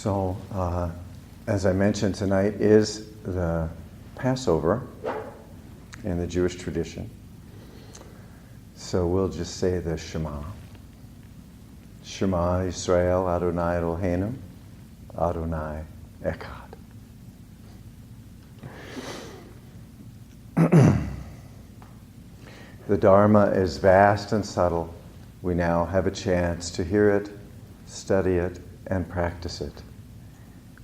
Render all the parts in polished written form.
So, as I mentioned, tonight is the Passover in the Jewish tradition. So we'll just say the Shema. Shema Yisrael Adonai Eloheinu Adonai Echad. The Dharma is vast and subtle. We now have a chance to hear it, study it, and practice it.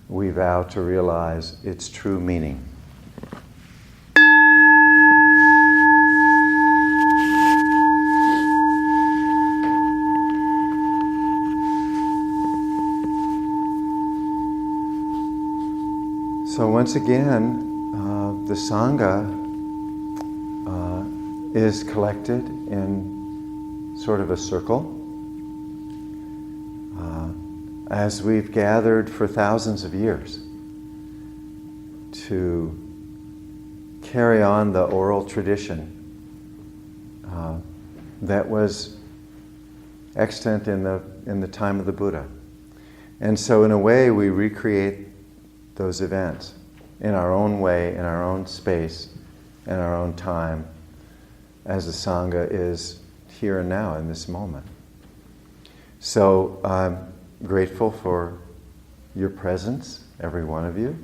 We vow to realize its true meaning. So once again, the Sangha is collected in sort of a circle. As we've gathered for thousands of years to carry on the oral tradition that was extant in the time of the Buddha. And so in a way we recreate those events in our own way, in our own space, in our own time, as the Sangha is here and now in this moment. So I'm grateful for your presence, every one of you.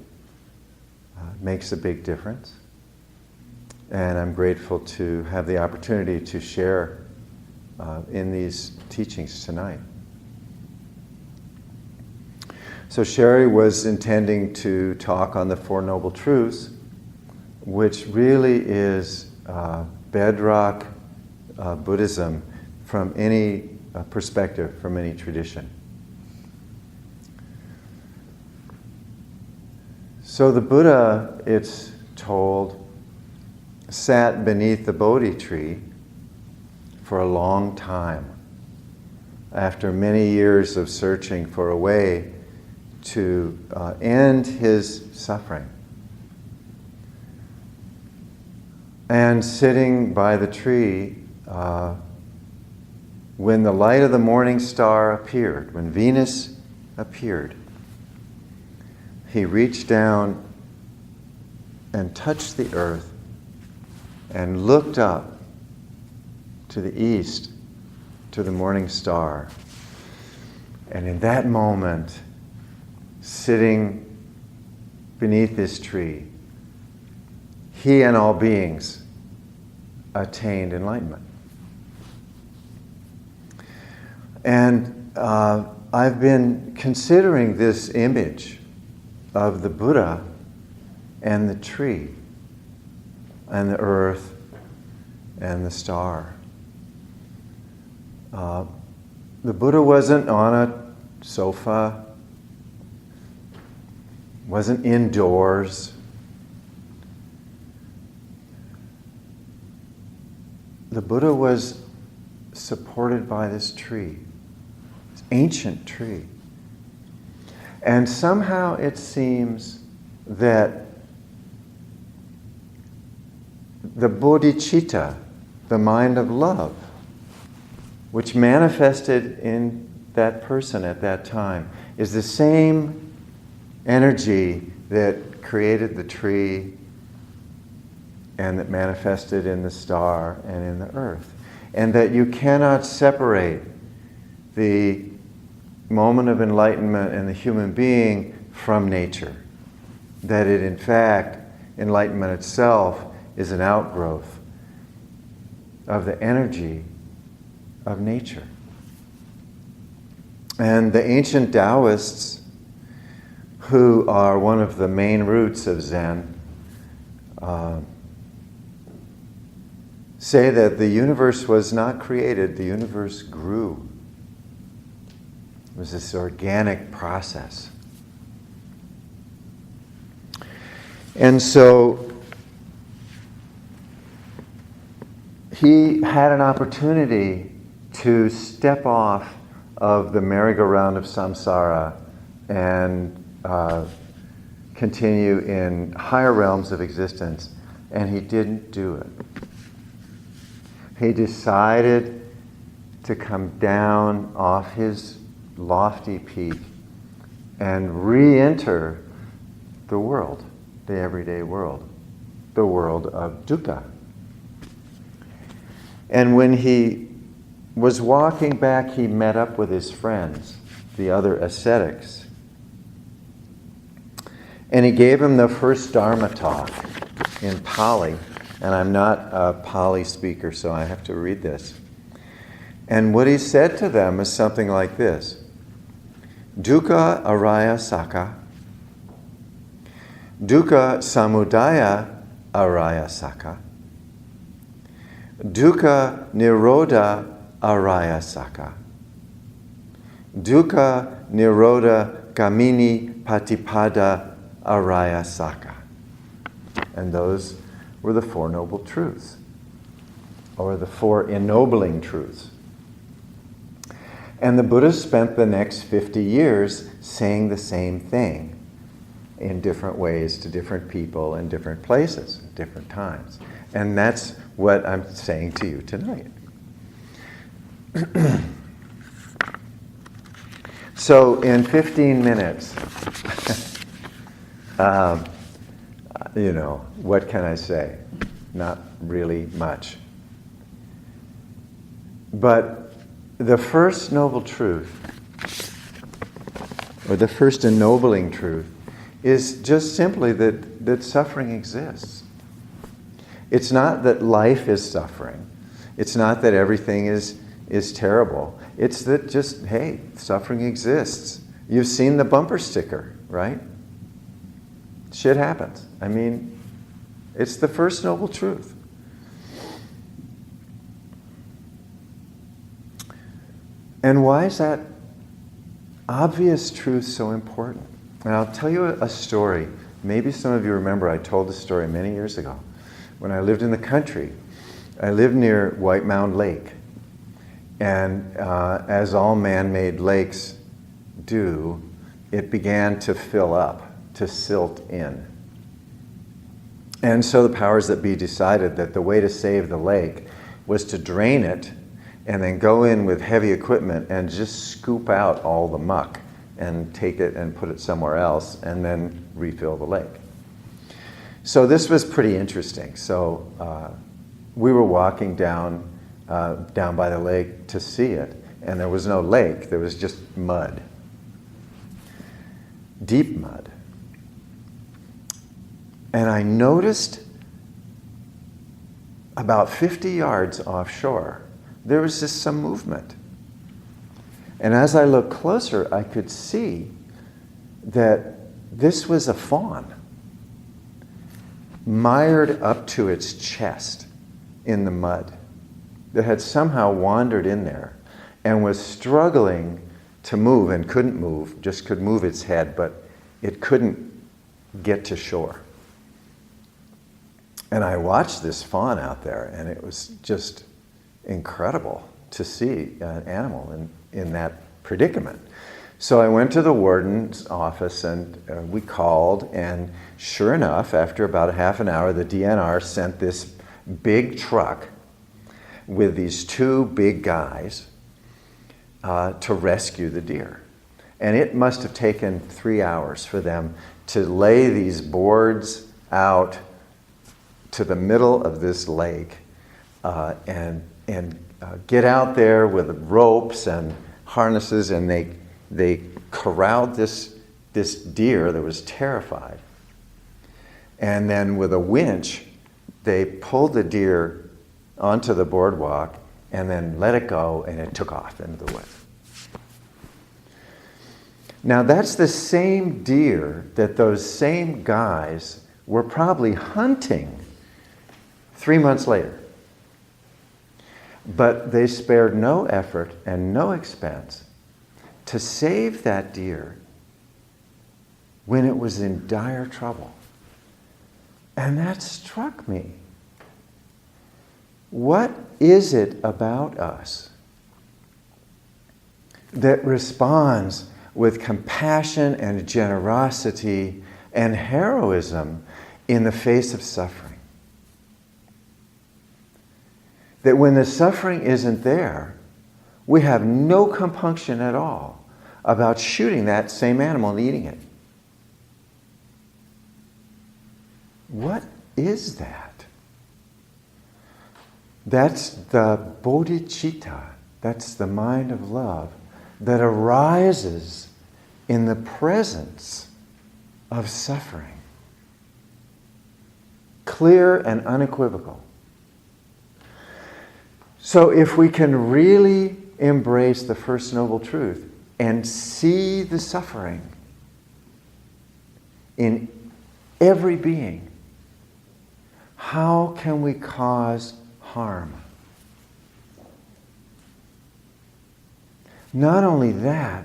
It makes a big difference. And I'm grateful to have the opportunity to share in these teachings tonight. So Sherry was intending to talk on the Four Noble Truths, which really is bedrock Buddhism from any perspective, from any tradition. So the Buddha, it's told, sat beneath the Bodhi tree for a long time after many years of searching for a way to end his suffering. And sitting by the tree, when the light of the morning star appeared, when Venus appeared, he reached down and touched the earth and looked up to the east, to the morning star. And in that moment, sitting beneath this tree, he and all beings attained enlightenment. And I've been considering this image of the Buddha and the tree and the earth and the star. The Buddha wasn't on a sofa, wasn't indoors. The Buddha was supported by this tree, this ancient tree. And somehow it seems that the bodhicitta, the mind of love, which manifested in that person at that time, is the same energy that created the tree and that manifested in the star and in the earth. And that you cannot separate the moment of enlightenment in the human being from nature. That it, in fact, enlightenment itself is an outgrowth of the energy of nature. And the ancient Taoists, who are one of the main roots of Zen, say that the universe was not created, the universe grew. It was this organic process. And so he had an opportunity to step off of the merry-go-round of samsara and continue in higher realms of existence, and he didn't do it. He decided to come down off his lofty peak and re-enter the world, the everyday world, the world of dukkha. And when he was walking back, he met up with his friends, the other ascetics. And he gave him the first Dharma talk in Pali. And I'm not a Pali speaker, so I have to read this. And what he said to them is something like this. Dukkha araya saka. Dukkha samudaya araya saka. Dukkha nirodha araya saka. Dukkha nirodha gamini patipada araya saka. And those were the Four Noble Truths, or the Four Ennobling Truths. And the Buddha spent the next 50 years saying the same thing in different ways to different people in different places, different times. And that's what I'm saying to you tonight. So in 15 minutes, what can I say? Not really much. But the first noble truth, or the first ennobling truth, is just simply that suffering exists. It's not that life is suffering. It's not that everything is terrible. It's that just, hey, suffering exists. You've seen the bumper sticker, right? Shit happens. I mean, it's the first noble truth. And why is that obvious truth so important? And I'll tell you a story. Maybe some of you remember I told this story many years ago. When I lived in the country, I lived near White Mound Lake. And as all man-made lakes do, it began to fill up, to silt in. And so the powers that be decided that the way to save the lake was to drain it and then go in with heavy equipment and just scoop out all the muck and take it and put it somewhere else and then refill the lake. So this was pretty interesting. So we were walking down by the lake to see it, and there was no lake, there was just mud. Deep mud. And I noticed about 50 yards offshore, there was just some movement. And as I looked closer, I could see that this was a fawn, mired up to its chest in the mud, that had somehow wandered in there and was struggling to move and couldn't move, just could move its head, but it couldn't get to shore. And I watched this fawn out there, and it was just incredible to see an animal in that predicament. So I went to the warden's office, and we called, and sure enough, after about a half an hour, the DNR sent this big truck with these two big guys to rescue the deer. And it must have taken 3 hours for them to lay these boards out to the middle of this lake and get out there with ropes and harnesses, and they corralled this deer that was terrified. And then with a winch, they pulled the deer onto the boardwalk and then let it go, and it took off into the woods. Now that's the same deer that those same guys were probably hunting 3 months later. But they spared no effort and no expense to save that deer when it was in dire trouble. And that struck me. What is it about us that responds with compassion and generosity and heroism in the face of suffering? That when the suffering isn't there, we have no compunction at all about shooting that same animal and eating it. What is that? That's the bodhicitta, that's the mind of love that arises in the presence of suffering. Clear and unequivocal. So if we can really embrace the First Noble Truth and see the suffering in every being, how can we cause harm? Not only that,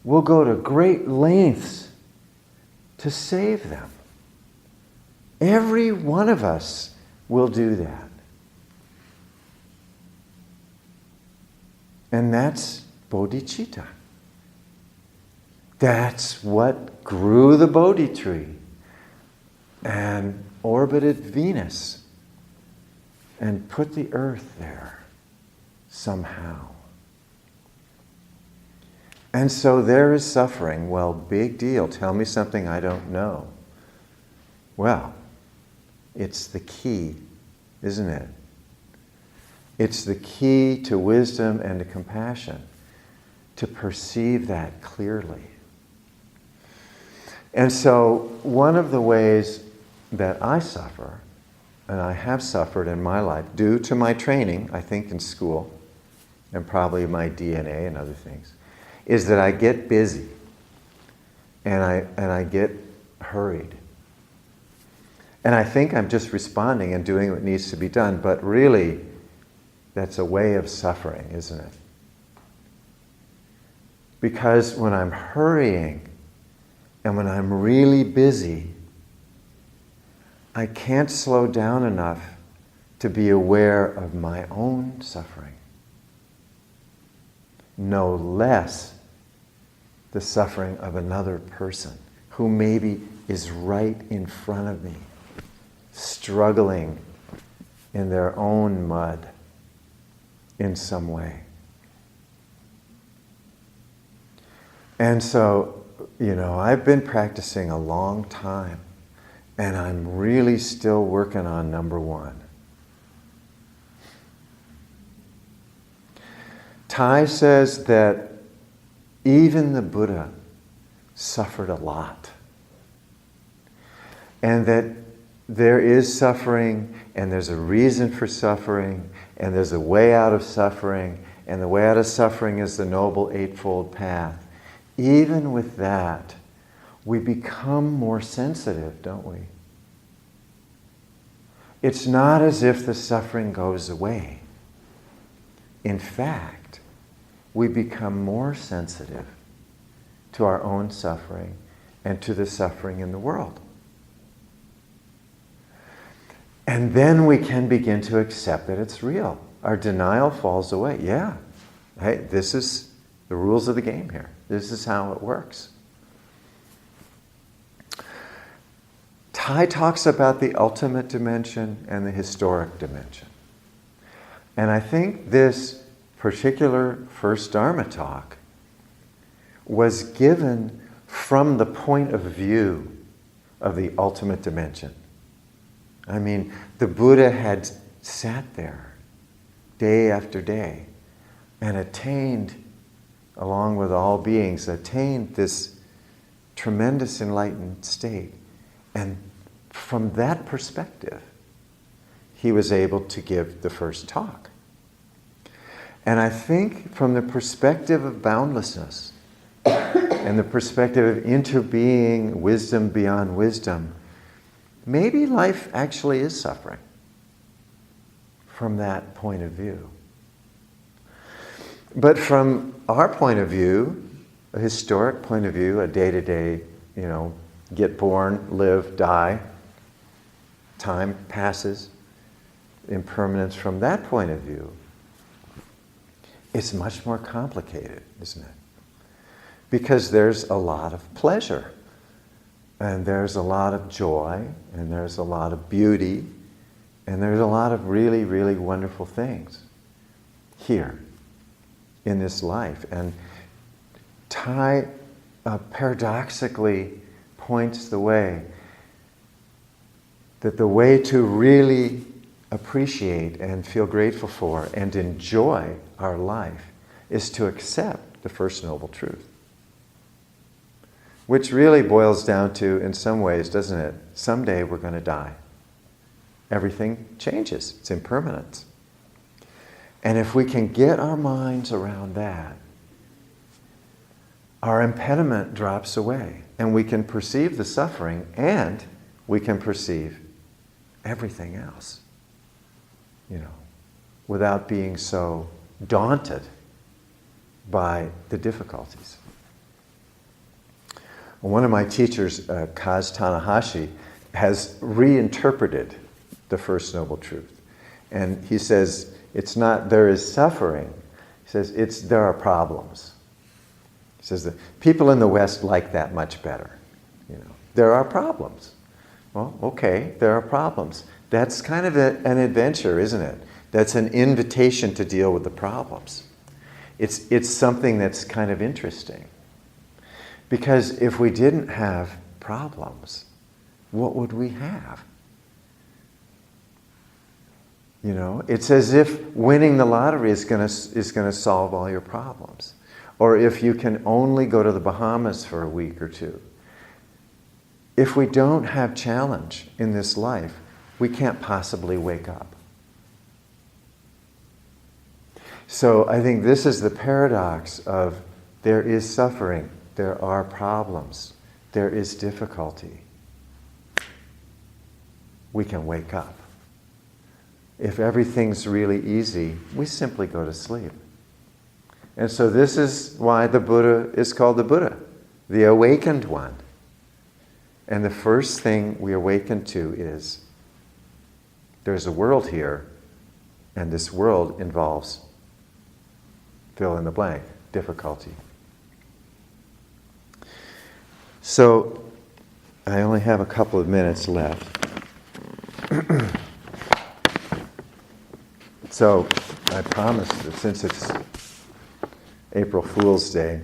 we'll go to great lengths to save them. Every one of us will do that. And that's bodhicitta. That's what grew the Bodhi tree and orbited Venus and put the earth there somehow. And so there is suffering. Well, big deal. Tell me something I don't know. Well, it's the key, isn't it? It's the key to wisdom and to compassion, to perceive that clearly. And so one of the ways that I suffer, and I have suffered in my life, due to my training, I think in school, and probably my DNA and other things, is that I get busy and I get hurried. And I think I'm just responding and doing what needs to be done, but really, that's a way of suffering, isn't it? Because when I'm hurrying and when I'm really busy, I can't slow down enough to be aware of my own suffering. No less the suffering of another person who maybe is right in front of me, struggling in their own mud in some way. And so, I've been practicing a long time, and I'm really still working on number one. Thai says that even the Buddha suffered a lot. And that there is suffering, and there's a reason for suffering, and there's a way out of suffering, and the way out of suffering is the Noble Eightfold Path. Even with that, we become more sensitive, don't we? It's not as if the suffering goes away. In fact, we become more sensitive to our own suffering and to the suffering in the world. And then we can begin to accept that it's real. Our denial falls away. Yeah, hey, this is the rules of the game here. This is how it works. Thai talks about the ultimate dimension and the historic dimension. And I think this particular first Dharma talk was given from the point of view of the ultimate dimension. I mean, the Buddha had sat there day after day and attained, along with all beings, attained this tremendous enlightened state. And from that perspective, he was able to give the first talk. And I think from the perspective of boundlessness and the perspective of interbeing, wisdom beyond wisdom, maybe life actually is suffering from that point of view. But from our point of view, a historic point of view, a day-to-day, get born, live, die, time passes, impermanence from that point of view, it's much more complicated, isn't it? Because there's a lot of pleasure, and there's a lot of joy, and there's a lot of beauty, and there's a lot of really, really wonderful things here in this life. And paradoxically points the way that the way to really appreciate and feel grateful for and enjoy our life is to accept the First Noble Truth. Which really boils down to, in some ways, doesn't it? Someday we're going to die. Everything changes. It's impermanence. And if we can get our minds around that, our impediment drops away. And we can perceive the suffering and we can perceive everything else. Without being so daunted by the difficulties. One of my teachers, Kaz Tanahashi, has reinterpreted the First Noble Truth. And he says, it's not there is suffering. He says, there are problems. He says that people in the West like that much better. There are problems. Well, okay, there are problems. That's kind of an adventure, isn't it? That's an invitation to deal with the problems. It's something that's kind of interesting. Because if we didn't have problems, what would we have? It's as if winning the lottery is going to solve all your problems. Or if you can only go to the Bahamas for a week or two. If we don't have challenge in this life, we can't possibly wake up. So I think this is the paradox of there is suffering, there are problems, there is difficulty. We can wake up. If everything's really easy, we simply go to sleep. And so this is why the Buddha is called the Buddha, the awakened one. And the first thing we awaken to is there's a world here, and this world involves fill in the blank, difficulty. So I only have a couple of minutes left. So I promise that since it's April Fool's Day,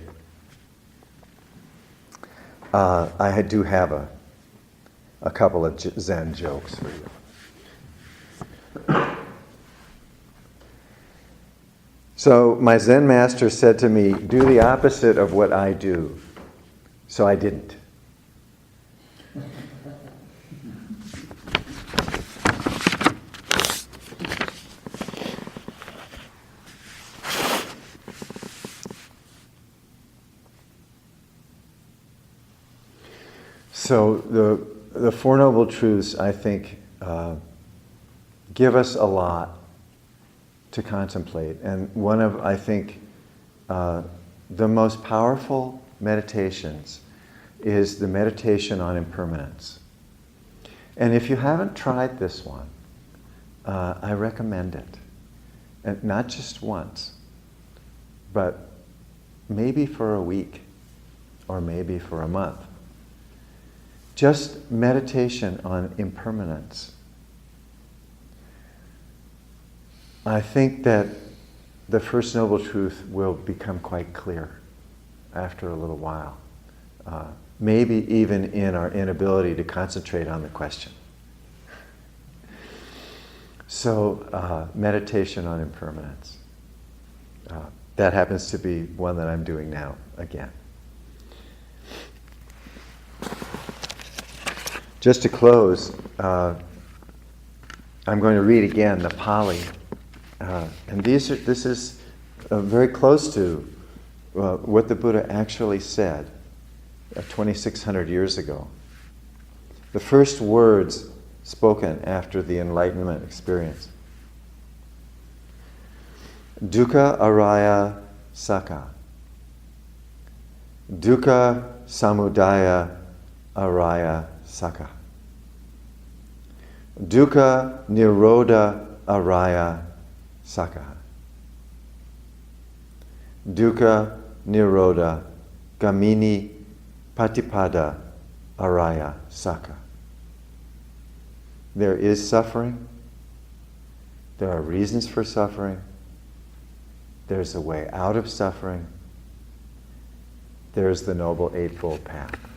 I do have a couple of Zen jokes for you. So my Zen master said to me, do the opposite of what I do. So I didn't. So the Four Noble Truths, I think, give us a lot to contemplate. And one of, I think, the most powerful meditations is the meditation on impermanence. And if you haven't tried this one, I recommend it. And not just once, but maybe for a week or maybe for a month. Just meditation on impermanence. I think that the First Noble Truth will become quite clear after a little while. Maybe even in our inability to concentrate on the question. So, meditation on impermanence. That happens to be one that I'm doing now again. Just to close, I'm going to read again the Pali. And this is very close to what the Buddha actually said 2,600 years ago. The first words spoken after the enlightenment experience. Dukkha araya sakha. Dukkha samudaya araya sakha. Dukkha nirodha araya sakha. Dukkha nirodha gamini patipada araya sakha. There is suffering. There are reasons for suffering. There's a way out of suffering. there's the Noble Eightfold Path.